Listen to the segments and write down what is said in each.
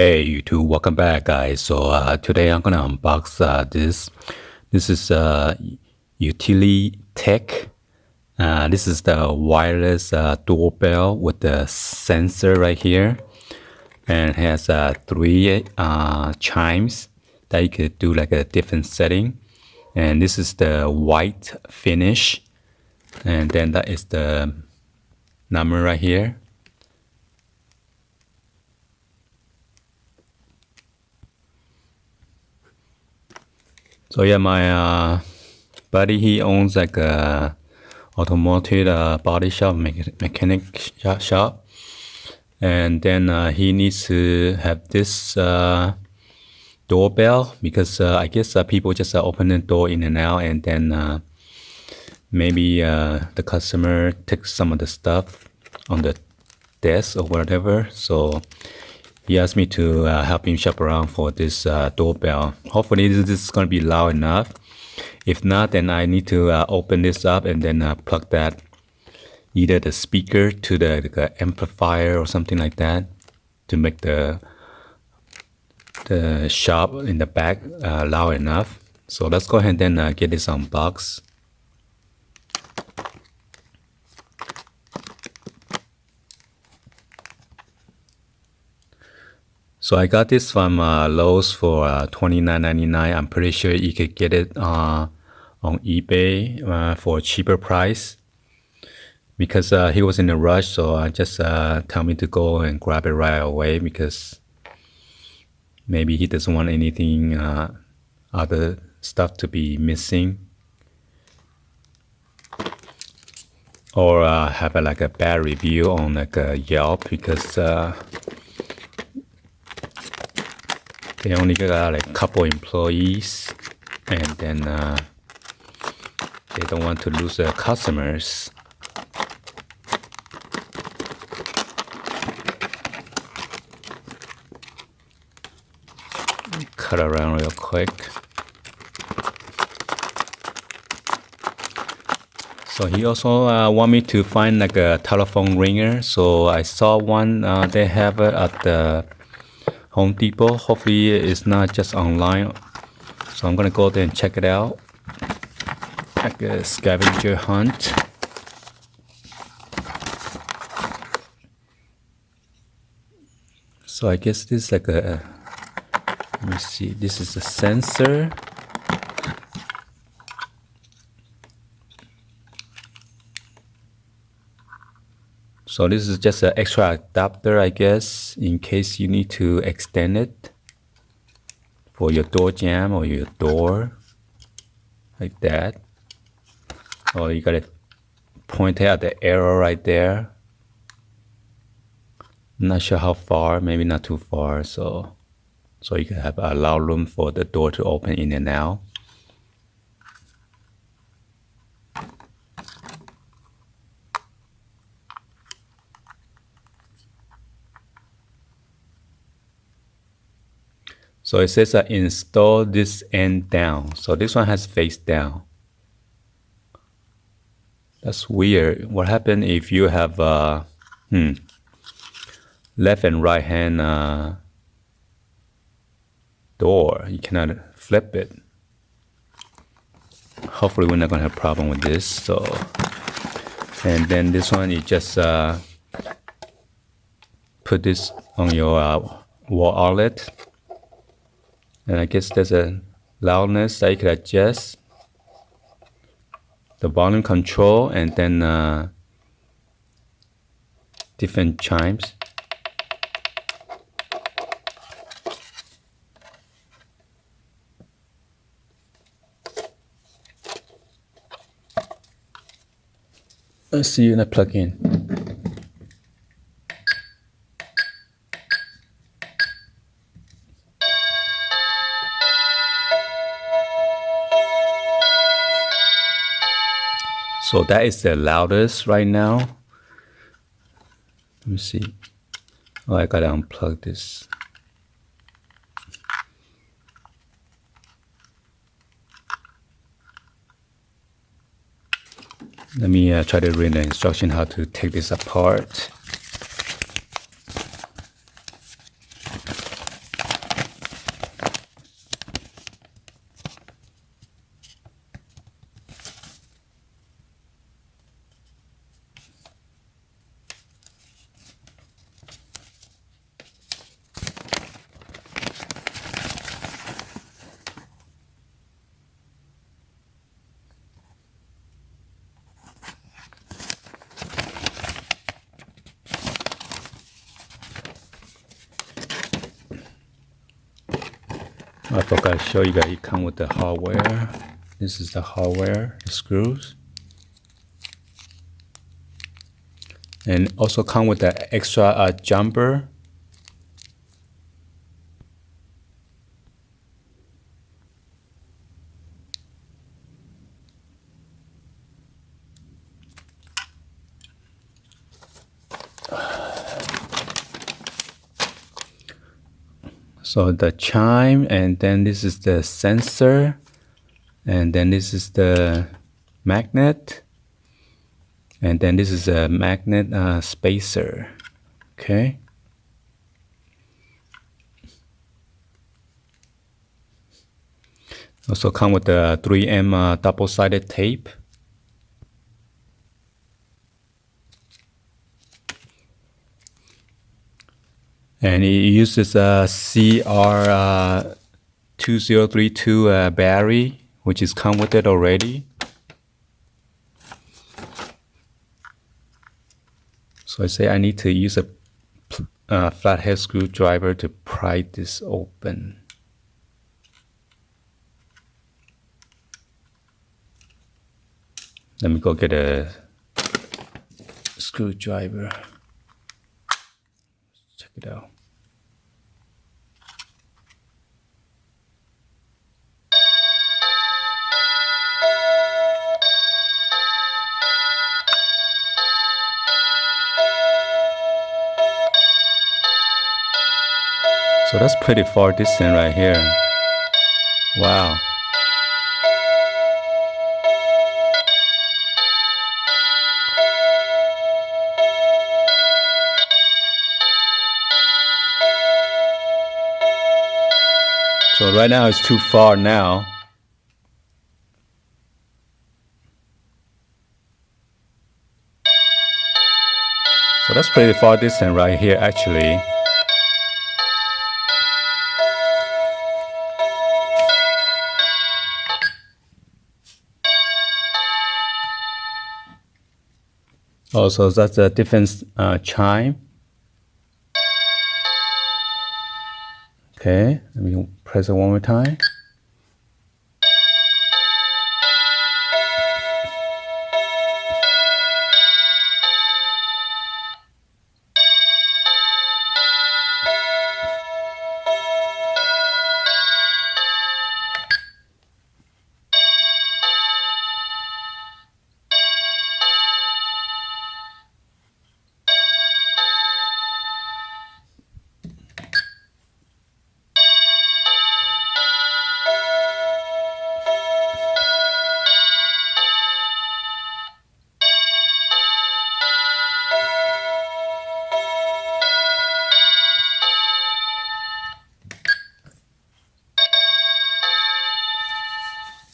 Hey YouTube, welcome back guys. Today I'm gonna unbox this. This is UTILITECH. This is the wireless doorbell with the sensor right here, and it has three chimes that you could do like a different setting. And this is the white finish, and then that is the number right here. So yeah, my buddy, he owns like a automotive body shop, mechanic shop, and then he needs to have this doorbell because I guess people just open the door in and out, and then maybe the customer takes some of the stuff on the desk or whatever. So he asked me to help him shop around for this doorbell. Hopefully this is going to be loud enough. If not, then I need to open this up and then plug that, either the speaker to the amplifier or something like that, to make the shop in the back loud enough. So let's go ahead and then get this unboxed. So I got this from Lowe's for $29.99. I'm pretty sure you could get it on eBay for a cheaper price. Because he was in a rush, so I just tell me to go and grab it right away because maybe he doesn't want anything other stuff to be missing, or have like a bad review on like a Yelp because they only got like a couple employees, and then they don't want to lose their customers. Cut around real quick. So he also want me to find like a telephone ringer. So I saw one they have it at the Home Depot. Hopefully it's not just online. So I'm gonna go there and check it out. Like a scavenger hunt. So I guess this is like a, let me see, this is a sensor. So this is just an extra adapter, I guess, in case you need to extend it for your door jamb or your door, like that. Or you gotta point at the arrow right there. I'm not sure how far, maybe not too far, so you can have a lot of room for the door to open in and out. So it says install this end down. So this one has face down. That's weird. What happened if you have left and right hand door? You cannot flip it. Hopefully we're not gonna have a problem with this. So, and then this one, you just put this on your wall outlet. And I guess there's a loudness that you can adjust, the volume control, and then different chimes. Let's see when I plug in. So that is the loudest right now. Let me see. Oh, I gotta unplug this. Let me try to read the instruction how to take this apart. I forgot to show you guys, it comes with the hardware. This is the hardware, the screws. And also come with the extra jumper. So the chime, and then this is the sensor, and then this is the magnet, and then this is a magnet spacer. Okay. Also come with the 3M double-sided tape. And it uses a CR2032 battery, which is come with it already. So I say I need to use a flathead screwdriver to pry this open. Let me go get a screwdriver. Check it out. So that's pretty far distance right here. Wow. So right now it's too far now. So that's pretty far distance right here actually. Also, that's a different chime. Okay, let me press it one more time.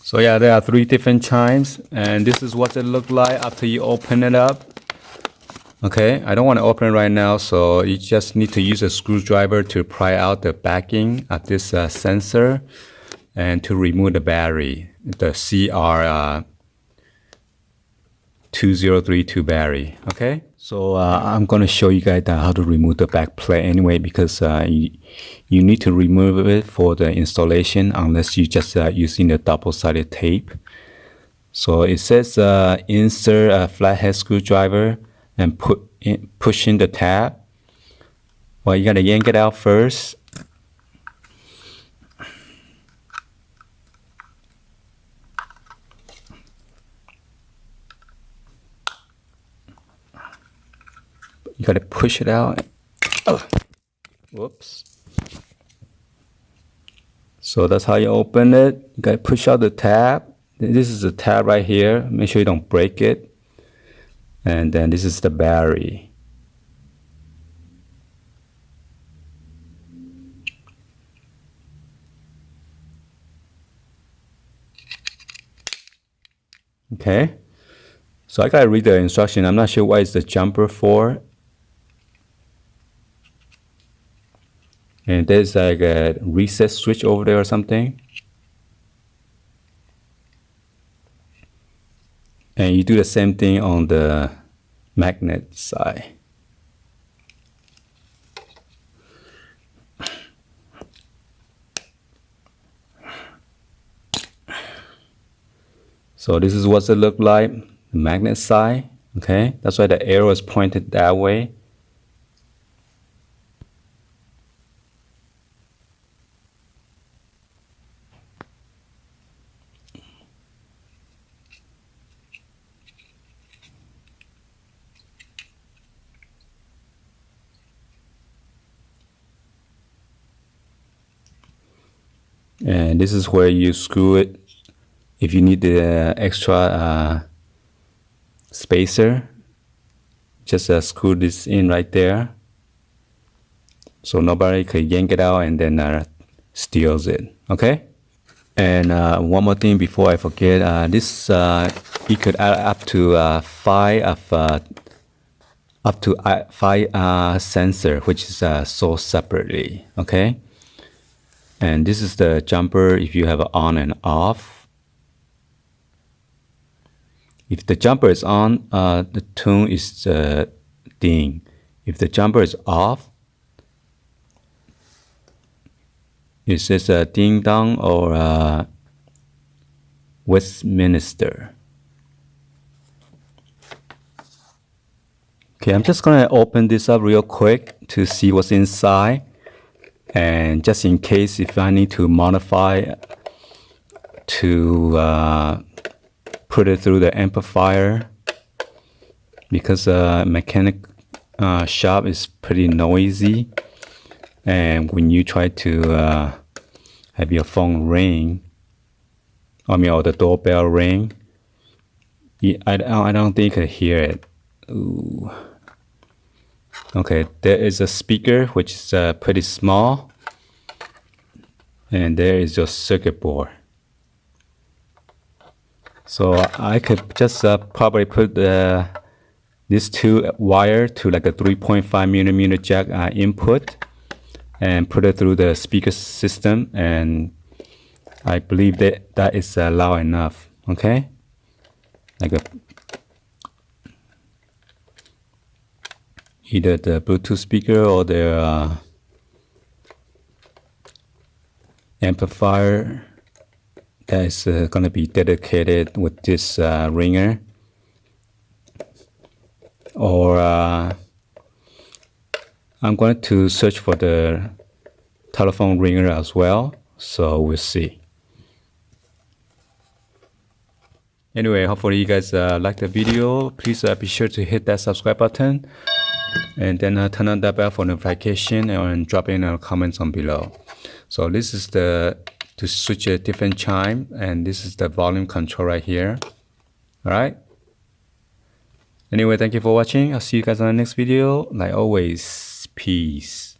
So yeah, there are 3 different chimes, and this is what it looked like after you open it up. Okay, I don't want to open it right now, so you just need to use a screwdriver to pry out the backing of this sensor and to remove the battery, the CR2032 battery. Okay, so I'm going to show you guys how to remove the back plate anyway, because you need to remove it for the installation unless you just using the double-sided tape. So it says insert a flathead screwdriver and push in the tab. Well, you gotta yank it out first. You gotta push it out. Oh. Whoops. So that's how you open it. You gotta push out the tab. This is the tab right here. Make sure you don't break it. And then this is the battery. Okay. So I gotta read the instruction. I'm not sure what is the jumper for. And there's like a reset switch over there or something. And you do the same thing on the magnet side. So this is what it look like, the magnet side. Okay, that's why the arrow is pointed that way. And this is where you screw it if you need the extra spacer. Just screw this in right there so nobody could yank it out and then steals it. Okay. And one more thing before I forget, this you could add up to five sensor, which is sold separately. Okay. And this is the jumper if you have it on and off. If the jumper is on, the tone is ding. If the jumper is off, it says ding dong or Westminster. Okay, I'm just gonna open this up real quick to see what's inside. And just in case if I need to modify to put it through the amplifier, because mechanic shop is pretty noisy, and when you try to have your phone ring, or the doorbell ring, I don't think you can hear it. Ooh. Okay, there is a speaker which is pretty small, and there is your circuit board. So I could just probably put these two wire to like a 3.5 millimeter jack input and put it through the speaker system, and I believe that is loud enough. Okay, like either the Bluetooth speaker or the amplifier that is going to be dedicated with this ringer, or I'm going to search for the telephone ringer as well, so we'll see. Anyway, hopefully you guys like the video. Please be sure to hit that subscribe button and then turn on that bell for notification and drop in comments on below. So this is to switch a different chime, and this is the volume control right here. All right. Anyway, thank you for watching. I'll see you guys on the next video. Like always, peace.